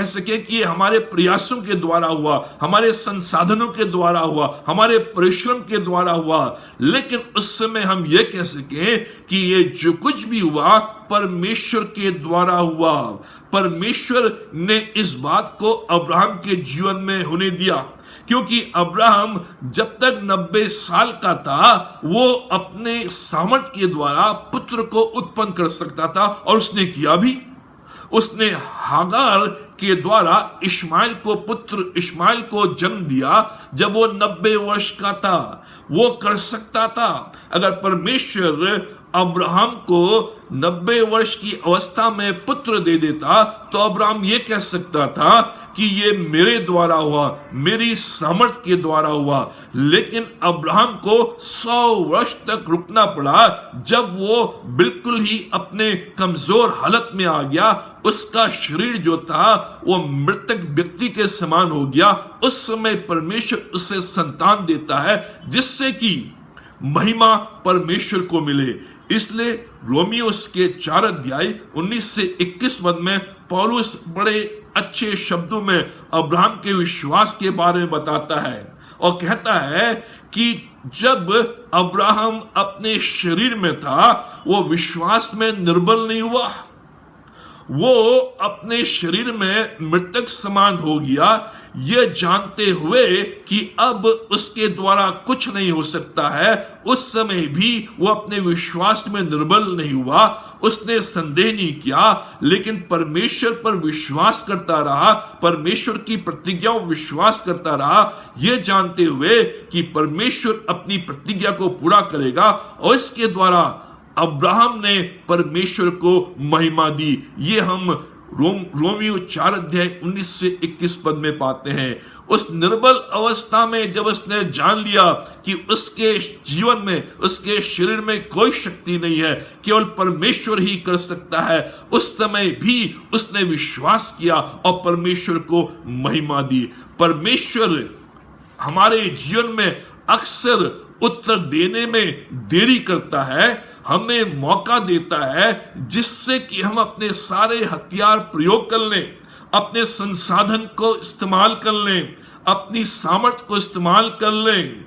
सकें कि ये हमारे प्रयासों के द्वारा हुआ, हमारे संसाधनों के द्वारा हुआ, हमारे परिश्रम के द्वारा हुआ, लेकिन उस समय हम ये कह सकें कि ये जो कुछ भी हुआ परमेश्वर के द्वारा हुआ। परमेश्वर ने इस बात को अब्राहम के जीवन में होने दिया, क्योंकि अब्राहम जब तक 90 साल का था वो अपने सामर्थ्य के द्वारा पुत्र को उत्पन्न कर सकता था और उसने किया भी। उसने हागार के द्वारा इश्माइल को जन्म दिया जब वो 90 वर्ष का था। वो कर सकता था। अगर परमेश्वर अब्राहम को 90 वर्ष की अवस्था में पुत्र दे देता तो अब्राहम ये कह सकता था कि ये मेरे द्वारा हुआ, मेरी सामर्थ्य के द्वारा हुआ। लेकिन अब्राहम को 100 वर्ष तक रुकना पड़ा। जब वो बिल्कुल ही अपने कमजोर हालत में आ गया, उसका शरीर जो था वो मृतक व्यक्ति के समान हो गया, उस समय परमेश्वर उसे संतान देता है जिससे कि महिमा परमेश्वर को मिले। इसलिए रोमियोस के 4 अध्याय 19 से 21 पद में पौलुस बड़े अच्छे शब्दों में अब्राहम के विश्वास के बारे में बताता है और कहता है कि जब अब्राहम अपने शरीर में था वो विश्वास में निर्बल नहीं हुआ, वो अपने शरीर में मृतक समान हो गया, ये जानते हुए कि अब उसके द्वारा कुछ नहीं हो सकता है। उस समय भी वो अपने विश्वास में निर्बल नहीं हुआ, उसने संदेह नहीं किया, लेकिन परमेश्वर पर विश्वास करता रहा, परमेश्वर की प्रतिज्ञाओं पर विश्वास करता रहा, ये जानते हुए कि परमेश्वर अपनी प्रतिज्ञा को पूरा करेगा। और इसके द्वारा अब्राहम ने परमेश्वर को महिमा दी। ये हम रोमियो 4:19 से 21 पद में पाते हैं। उस निर्बल अवस्था में जब उसने जान लिया कि उसके जीवन में, उसके शरीर में कोई शक्ति नहीं है, केवल परमेश्वर ही कर सकता है, उस समय भी उसने विश्वास किया और परमेश्वर को महिमा दी। परमेश्वर हमारे जीवन में अक्सर उत्तर देने में देरी करता है, हमें मौका देता है जिससे कि हम अपने सारे हथियार प्रयोग कर लें, अपने संसाधन को इस्तेमाल कर लें, अपनी सामर्थ्य को इस्तेमाल कर लें,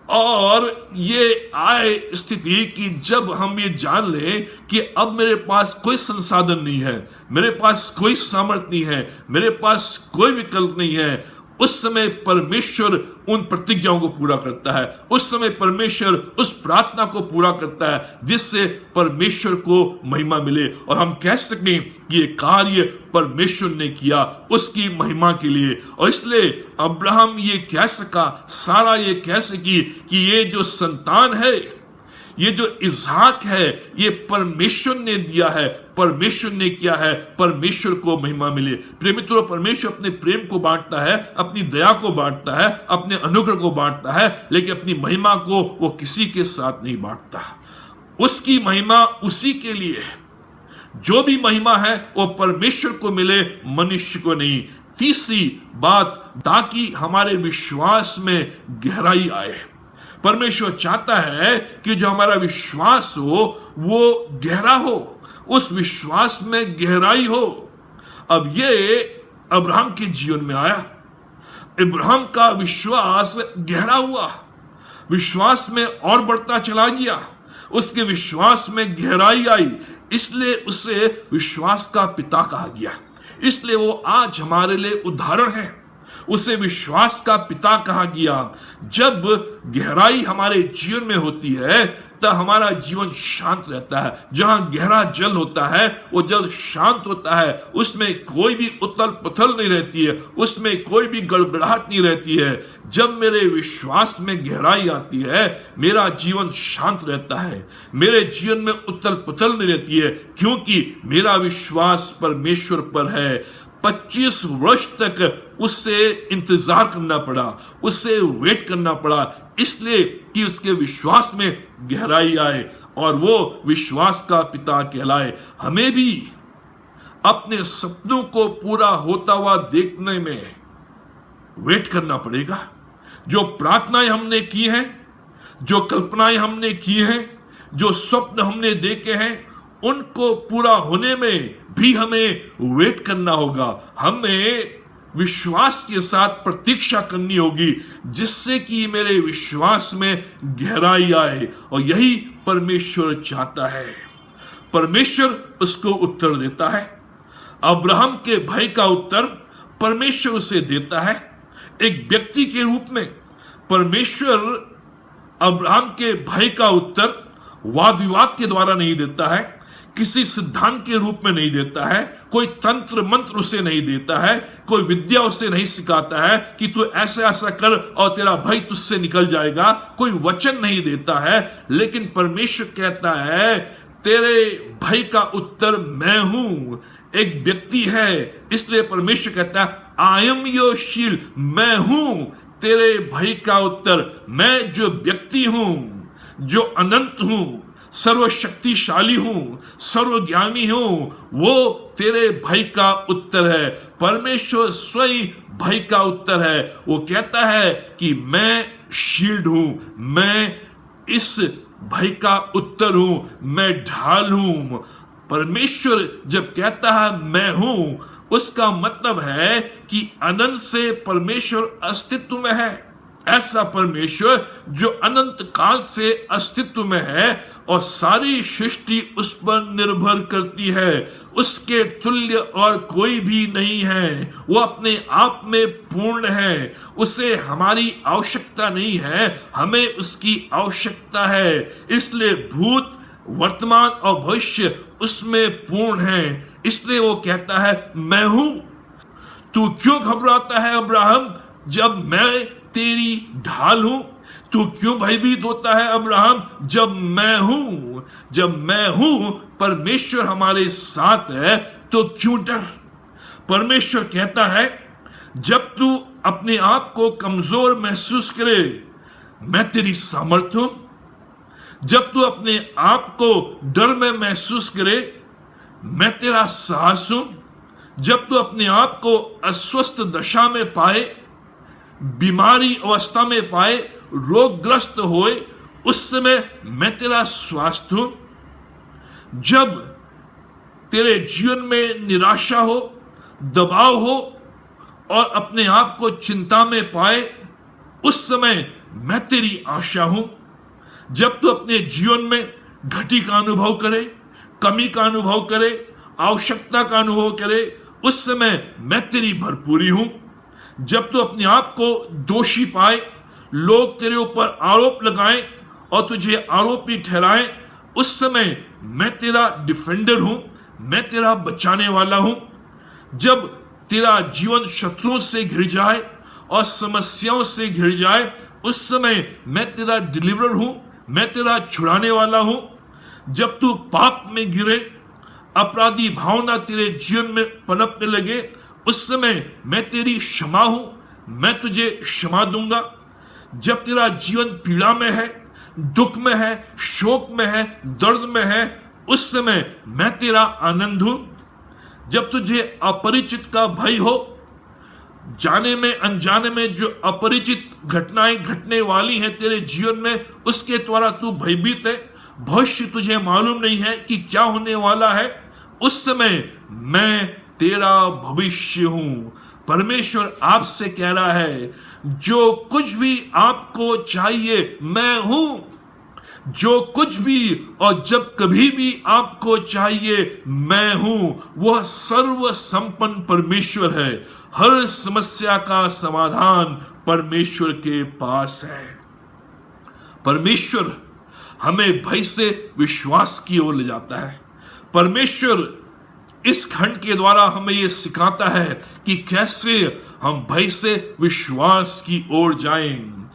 और ये आए स्थिति कि जब हम ये जान लें कि अब मेरे पास कोई संसाधन नहीं है, मेरे पास कोई सामर्थ्य नहीं है, मेरे पास कोई विकल्प नहीं है, उस समय परमेश्वर उन प्रतिज्ञाओं को पूरा करता है। उस समय परमेश्वर उस प्रार्थना को पूरा करता है जिससे परमेश्वर को महिमा मिले और हम कह सकें कि ये कार्य परमेश्वर ने किया उसकी महिमा के लिए। और इसलिए अब्राहम ये कह सका, सारा ये कह सकी कि ये जो संतान है, ये जो इसहाक है, ये परमेश्वर ने दिया है, परमेश्वर ने किया है, परमेश्वर को महिमा मिले। प्रिय मित्रों, परमेश्वर अपने प्रेम को बांटता है, अपनी दया को बांटता है, अपने अनुग्रह को बांटता है, लेकिन अपनी महिमा को वो किसी के साथ नहीं बांटता। उसकी महिमा उसी के लिए है, जो भी महिमा है वो परमेश्वर को मिले, मनुष्य को नहीं। तीसरी बात, ताकि हमारे विश्वास में गहराई आए। परमेश्वर चाहता है कि जो हमारा विश्वास हो वो गहरा हो, उस विश्वास में गहराई हो। अब ये अब्राहम के जीवन में आया। अब्राहम का विश्वास गहरा हुआ, विश्वास में और बढ़ता चला गया, उसके विश्वास में गहराई आई, इसलिए उसे विश्वास का पिता कहा गया। इसलिए वो आज हमारे लिए उदाहरण है, उसे विश्वास का पिता कहा गया। जब गहराई हमारे जीवन में होती है तब हमारा जीवन शांत रहता है। जहां गहरा जल होता है वो जल शांत होता है, उसमें कोई भी उथल पुथल नहीं रहती है, उसमें कोई भी गड़गड़ाहट नहीं रहती है। जब मेरे विश्वास में गहराई आती है मेरा जीवन शांत रहता है, मेरे जीवन में उथल पुथल नहीं रहती है, क्योंकि मेरा विश्वास परमेश्वर पर है। 25 वर्ष तक उससे इंतजार करना पड़ा, उससे वेट करना पड़ा, इसलिए कि उसके विश्वास में गहराई आए और वो विश्वास का पिता कहलाए। हमें भी अपने सपनों को पूरा होता हुआ देखने में वेट करना पड़ेगा। जो प्रार्थनाएं हमने की हैं, जो कल्पनाएं हमने की हैं, जो स्वप्न हमने देखे हैं, उनको पूरा होने में भी हमें वेट करना होगा। हमें विश्वास के साथ प्रतीक्षा करनी होगी जिससे कि मेरे विश्वास में गहराई आए, और यही परमेश्वर चाहता है। परमेश्वर उसको उत्तर देता है। अब्राहम के भय का उत्तर परमेश्वर उसे देता है एक व्यक्ति के रूप में। परमेश्वर अब्राहम के भय का उत्तर वाद विवाद के द्वारा नहीं देता है, किसी सिद्धांत के रूप में नहीं देता है, कोई तंत्र मंत्र उसे नहीं देता है, कोई विद्या उसे नहीं सिखाता है कि तू ऐसा ऐसा कर और तेरा भय तुझसे निकल जाएगा, कोई वचन नहीं देता है। लेकिन परमेश्वर कहता है तेरे भय का उत्तर मैं हूं। एक व्यक्ति है, इसलिए परमेश्वर कहता है आई एम योर शील्ड, मैं हूं तेरे भय का उत्तर। मैं जो व्यक्ति हूं, जो अनंत हूं, सर्वशक्तिशाली हूं, सर्वज्ञानी हूं, वो तेरे भय का उत्तर है। परमेश्वर स्वयं भय का उत्तर है। वो कहता है कि मैं शील्ड हूं, मैं इस भय का उत्तर हूं, मैं ढाल हूं। परमेश्वर जब कहता है मैं हूं, उसका मतलब है कि अनंत से परमेश्वर अस्तित्व में है। ऐसा परमेश्वर जो अनंत काल से अस्तित्व में है और सारी सृष्टि उस पर निर्भर करती है। उसके तुल्य और कोई भी नहीं है। वो अपने आप में पूर्ण है, उसे हमारी आवश्यकता नहीं है, हमें उसकी आवश्यकता है। इसलिए भूत, वर्तमान और भविष्य उसमें पूर्ण है। इसलिए वो कहता है मैं हूं। तू क्यों घबराता है अब्राहम, जब मैं तेरी ढाल हूं? तू क्यों भयभीत होता है अब्राहम, जब मैं हूं? जब मैं हूं, परमेश्वर हमारे साथ है, तो क्यों डर। परमेश्वर कहता है जब तू अपने आप को कमजोर महसूस करे, मैं तेरी सामर्थ्य हूं। जब तू अपने आप को डर में महसूस करे, मैं तेरा साहस हूं। जब तू अपने आप को अस्वस्थ दशा में पाए, बीमारी अवस्था में पाए, रोगग्रस्त होए, उस समय मैं तेरा स्वास्थ्य हूं। जब तेरे जीवन में निराशा हो, दबाव हो और अपने आप को चिंता में पाए, उस समय मैं तेरी आशा हूं। जब तू अपने जीवन में घटी का अनुभव करे, कमी का अनुभव करे, आवश्यकता का अनुभव करे, उस समय मैं तेरी भरपूरी हूं। जब तू अपने आप को दोषी पाए, लोग तेरे ऊपर आरोप लगाएं और तुझे आरोपी ठहराएं, उस समय मैं तेरा डिफेंडर हूं, मैं तेरा बचाने वाला हूं। जब तेरा जीवन शत्रुओं से घिर जाए और समस्याओं से घिर जाए, उस समय मैं तेरा डिलीवरर हूं, मैं तेरा छुड़ाने वाला हूं। जब तू पाप में गिरे, अपराधी भावना तेरे जीवन में पनपने लगे, उस समय मैं तेरी क्षमा हूं, मैं तुझे क्षमा दूंगा। जब तेरा जीवन पीड़ा में है, दुख में है, शोक में है, दर्द में है, उस समय मैं तेरा आनंद हूं। जब तुझे अपरिचित का भय हो, जाने में अनजाने में जो अपरिचित घटनाएं घटने वाली हैं तेरे जीवन में, उसके द्वारा तू भयभीत है, भविष्य तुझे मालूम नहीं है कि क्या होने वाला है, उस समय मैं तेरा भविष्य हूं। परमेश्वर आपसे कह रहा है जो कुछ भी आपको चाहिए मैं हूं। जो कुछ भी और जब कभी भी आपको चाहिए मैं हूं। वह सर्व संपन्न परमेश्वर है। हर समस्या का समाधान परमेश्वर के पास है। परमेश्वर हमें भय से विश्वास की ओर ले जाता है। परमेश्वर इस खंड के द्वारा हमें यह सिखाता है कि कैसे हम भय से विश्वास की ओर जाएं।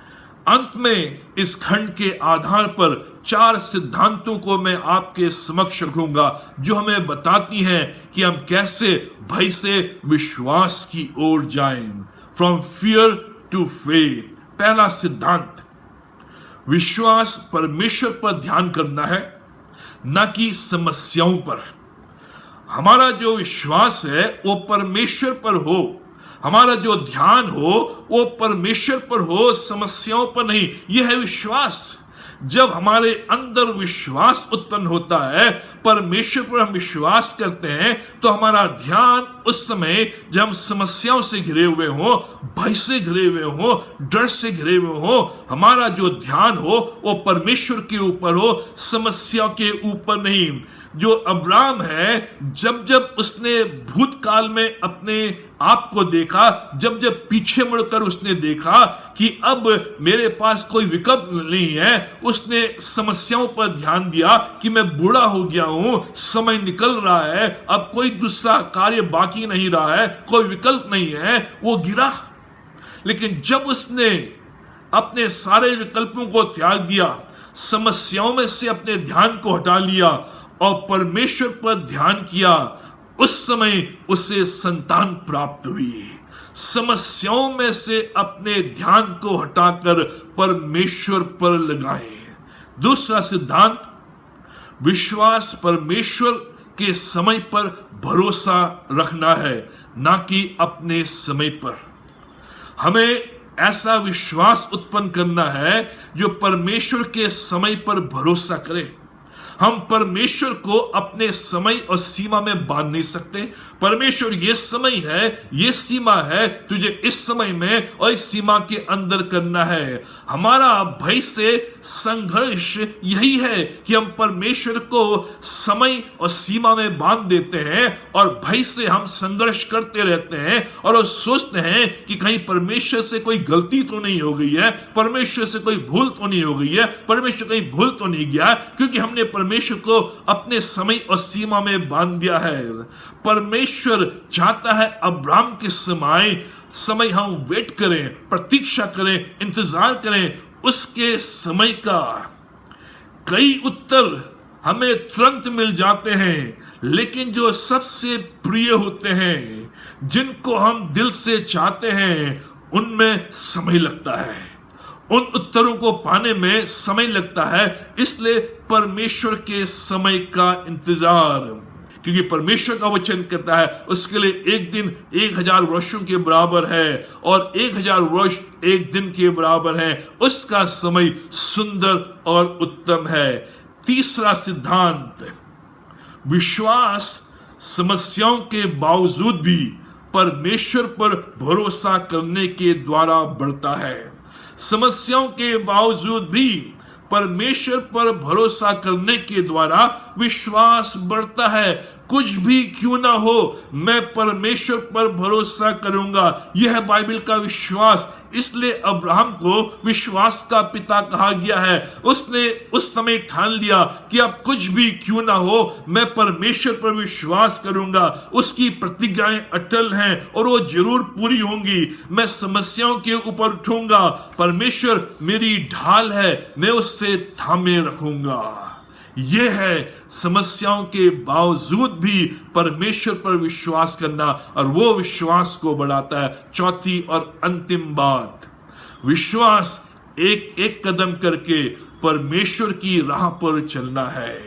अंत में इस खंड के आधार पर 4 सिद्धांतों को मैं आपके समक्ष रखूंगा जो हमें बताती हैं कि हम कैसे भय से विश्वास की ओर जाएं। From fear to faith. पहला सिद्धांत, विश्वास परमेश्वर पर ध्यान करना है, न कि समस्याओं पर। हमारा जो विश्वास है वो परमेश्वर पर हो, हमारा जो ध्यान हो वो परमेश्वर पर हो, समस्याओं पर नहीं। यह है विश्वास। जब हमारे अंदर विश्वास उत्पन्न होता है, परमेश्वर पर हम विश्वास करते हैं, तो हमारा ध्यान उस समय जब हम समस्याओं से घिरे हुए हो, भय से घिरे हुए हो, डर से घिरे हुए हो, हमारा जो ध्यान हो वो परमेश्वर के ऊपर हो, समस्या के ऊपर नहीं। जो अब्राहम है, जब जब उसने भूतकाल में अपने आप को देखा, जब जब पीछे मुड़कर उसने देखा कि अब मेरे पास कोई विकल्प नहीं है, उसने समस्याओं पर ध्यान दिया कि मैं बूढ़ा हो गया हूं, समय निकल रहा है, अब कोई दूसरा कार्य बाकी नहीं रहा है, कोई विकल्प नहीं है, वो गिरा। लेकिन जब उसने अपने सारे विकल्पों को त्याग दिया, समस्याओं में से अपने ध्यान को हटा लिया और परमेश्वर पर ध्यान किया, उस समय उसे संतान प्राप्त हुई। समस्याओं में से अपने ध्यान को हटाकर परमेश्वर पर लगाएं। दूसरा सिद्धांत, विश्वास परमेश्वर के समय पर भरोसा रखना है, ना कि अपने समय पर। हमें ऐसा विश्वास उत्पन्न करना है जो परमेश्वर के समय पर भरोसा करे। हम परमेश्वर को अपने समय और सीमा में बांध नहीं सकते। परमेश्वर ये समय है, ये सीमा है, तुझे इस समय में और इस सीमा के अंदर करना है। हमारा भय से संघर्ष यही है कि हम परमेश्वर को समय और सीमा में बांध देते हैं और भय से हम संघर्ष करते रहते हैं और सोचते हैं कि कहीं परमेश्वर से कोई गलती तो नहीं हो गई है, परमेश्वर से कोई भूल तो नहीं हो गई है, परमेश्वर कहीं भूल तो नहीं गया, क्योंकि हमने परमेश्वर को अपने समय और सीमा में बांध दिया है। परमेश्वर चाहता है अब्राहम के समय हम वेट करें, प्रतीक्षा करें, इंतजार करें उसके समय का। कई उत्तर हमें तुरंत मिल जाते हैं, लेकिन जो सबसे प्रिय होते हैं, जिनको हम दिल से चाहते हैं, उनमें समय लगता है, उन उत्तरों को पाने में समय लगता है। इसलिए परमेश्वर के समय का इंतजार, क्योंकि परमेश्वर का वचन कहता है उसके लिए एक दिन 1000 वर्षों के बराबर है और 1000 वर्ष एक दिन के बराबर है। उसका समय सुंदर और उत्तम है। तीसरा सिद्धांत, विश्वास समस्याओं के बावजूद भी परमेश्वर पर भरोसा करने के द्वारा बढ़ता है। समस्याओं के बावजूद भी परमेश्वर पर भरोसा करने के द्वारा विश्वास बढ़ता है। कुछ भी क्यों ना हो, मैं परमेश्वर पर भरोसा करूंगा, यह है बाइबल का विश्वास। इसलिए अब्राहम को विश्वास का पिता कहा गया है। उसने उस समय ठान लिया कि अब कुछ भी क्यों ना हो, मैं परमेश्वर पर विश्वास करूंगा। उसकी प्रतिज्ञाएं अटल हैं और वो जरूर पूरी होंगी। मैं समस्याओं के ऊपर उठूंगा, परमेश्वर मेरी ढाल है, मैं उससे थामे रखूंगा। यह है समस्याओं के बावजूद भी परमेश्वर पर विश्वास करना, और वो विश्वास को बढ़ाता है। चौथी और अंतिम बात, विश्वास एक एक कदम करके परमेश्वर की राह पर चलना है।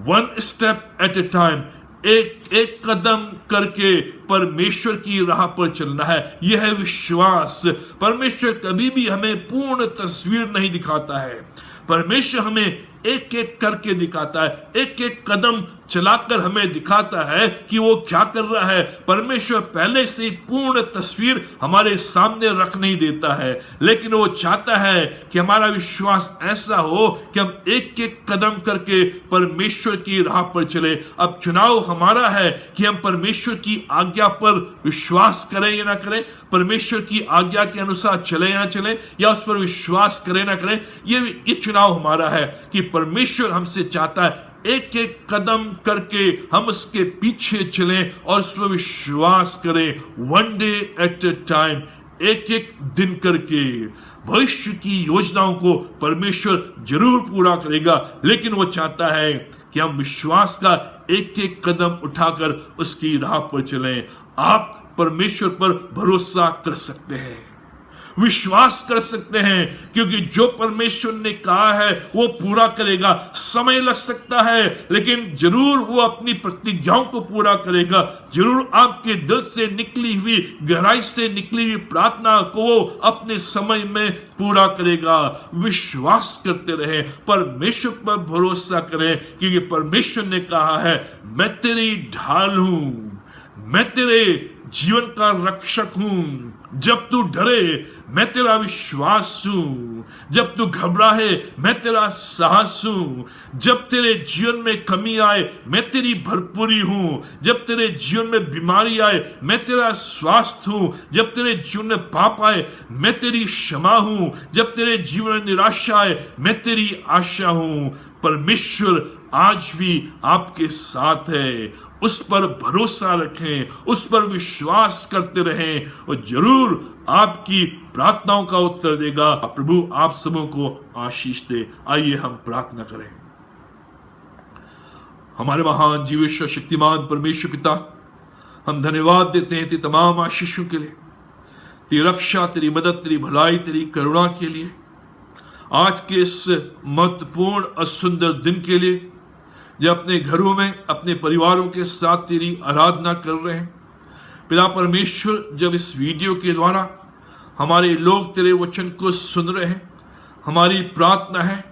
1 स्टेप एट ए टाइम, एक एक कदम करके परमेश्वर की राह पर चलना है। यह है विश्वास। परमेश्वर कभी भी हमें पूर्ण तस्वीर नहीं दिखाता है। परमेश्वर हमें एक एक करके दिखाता है, एक एक कदम चलाकर हमें दिखाता है कि वो क्या कर रहा है। परमेश्वर पहले से ही पूर्ण तस्वीर हमारे सामने रख नहीं देता है, लेकिन वो चाहता है कि हमारा विश्वास ऐसा हो कि हम एक एक कदम करके परमेश्वर की राह पर चले। अब चुनाव हमारा है कि हम परमेश्वर की आज्ञा पर विश्वास करें या ना करें, परमेश्वर की आज्ञा के अनुसार चले या ना चले, या उस पर विश्वास करें ना करें। ये चुनाव हमारा है कि परमेश्वर हमसे चाहता है एक एक कदम करके हम उसके पीछे चलें और उस पर विश्वास करें। 1 डे एट ए टाइम, एक एक दिन करके। भविष्य की योजनाओं को परमेश्वर जरूर पूरा करेगा, लेकिन वो चाहता है कि हम विश्वास का एक एक कदम उठाकर उसकी राह पर चलें। आप परमेश्वर पर भरोसा कर सकते हैं, विश्वास कर सकते हैं, क्योंकि जो परमेश्वर ने कहा है वो पूरा करेगा। समय लग सकता है, लेकिन जरूर वो अपनी प्रतिज्ञाओं को पूरा करेगा। जरूर आपके दिल से निकली हुई, गहराई से निकली हुई प्रार्थना को वो अपने समय में पूरा करेगा। विश्वास करते रहे, परमेश्वर पर भरोसा करें, क्योंकि परमेश्वर ने कहा है मैं तेरी ढाल हूं, मैं तेरे जीवन का रक्षक हूं। जब तू डरे मैं तेरा विश्वास हूं, जब तू घबराए मैं तेरा साहस हूं, जब तेरे जीवन में कमी आए मैं तेरी भरपूरी हूं, जब तेरे जीवन में बीमारी आए मैं तेरा स्वास्थ्य हूं, जब तेरे जीवन में पाप आए मैं तेरी क्षमा हूं, जब तेरे जीवन में निराशा आए मैं तेरी आशा हूं। परमेश्वर आज भी आपके साथ है। उस पर भरोसा रखें, उस पर विश्वास करते रहें और जरूर आपकी प्रार्थनाओं का उत्तर देगा। प्रभु आप सबों को आशीष दे। आइए हम प्रार्थना करें। हमारे महान जीवेश्वर शक्तिमान परमेश्वर पिता, हम धन्यवाद देते हैं तेरी तमाम आशीषों के लिए, तेरी रक्षा, तेरी मदद, तेरी भलाई, तेरी करुणा के लिए, आज के इस महत्वपूर्ण और सुंदर दिन के लिए, जब अपने घरों में अपने परिवारों के साथ तेरी आराधना कर रहे हैं। पिता परमेश्वर, जब इस वीडियो के द्वारा हमारे लोग तेरे वचन को सुन रहे हैं, हमारी प्रार्थना है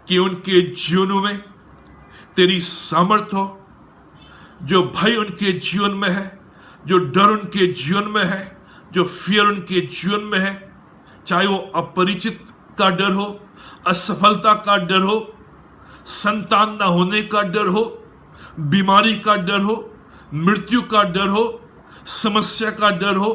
कि उनके जीवनों में तेरी सामर्थ हो। जो भय उनके जीवन में है, जो डर उनके जीवन में है, जो फियर उनके जीवन में है, चाहे वो अपरिचित का डर हो, असफलता का डर हो, संतान न होने का डर हो, बीमारी का डर हो, मृत्यु का डर हो, समस्या का डर हो,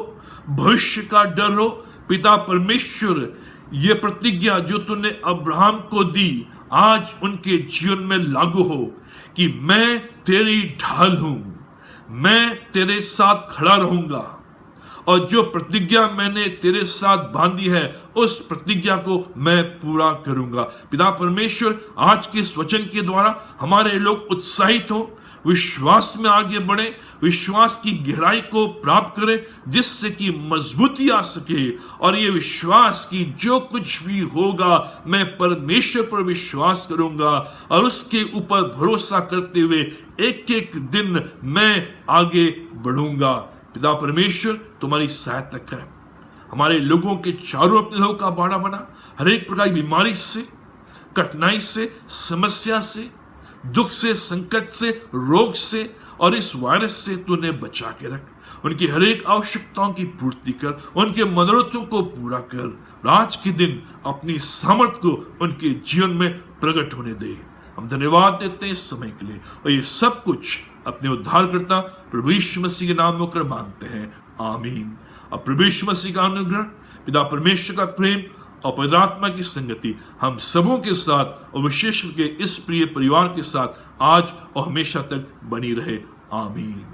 भविष्य का डर हो, पिता परमेश्वर, ये प्रतिज्ञा जो तूने अब्राहम को दी आज उनके जीवन में लागू हो कि मैं तेरी ढाल हूं, मैं तेरे साथ खड़ा रहूंगा और जो प्रतिज्ञा मैंने तेरे साथ बांधी है उस प्रतिज्ञा को मैं पूरा करूंगा। पिता परमेश्वर, आज के इस वचन के द्वारा हमारे लोग उत्साहित हो, विश्वास में आगे बढ़े, विश्वास की गहराई को प्राप्त करें, जिससे कि मजबूती आ सके और ये विश्वास की जो कुछ भी होगा मैं परमेश्वर पर विश्वास करूंगा और उसके ऊपर भरोसा करते हुए एक एक दिन मैं आगे बढ़ूंगा। पिता परमेश्वर तुम्हारी सहायता करें, हमारे लोगों के चारों अपने लोगों का बाड़ा बना, हर एक प्रकार की बीमारी से, कठिनाई से, समस्या से, दुख से, संकट से, रोग से और इस वायरस से तू उन्हें बचा के रख। उनकी हर एक आवश्यकताओं की पूर्ति कर, उनके मनोरथों को पूरा कर। आज के दिन अपनी सामर्थ को उनके जीवन में प्रकट होने दे। हम धन्यवाद देते हैं इस समय के लिए और ये सब कुछ अपने उद्धारकर्ता प्रभु यीशु मसीह के नाम में होकर मांगते हैं, आमीन। और प्रभु यीशु मसीह का अनुग्रह, पिता परमेश्वर का प्रेम और पवित्र आत्मा की संगति हम सबों के साथ और विशेष करके इस प्रिय परिवार के साथ आज और हमेशा तक बनी रहे, आमीन।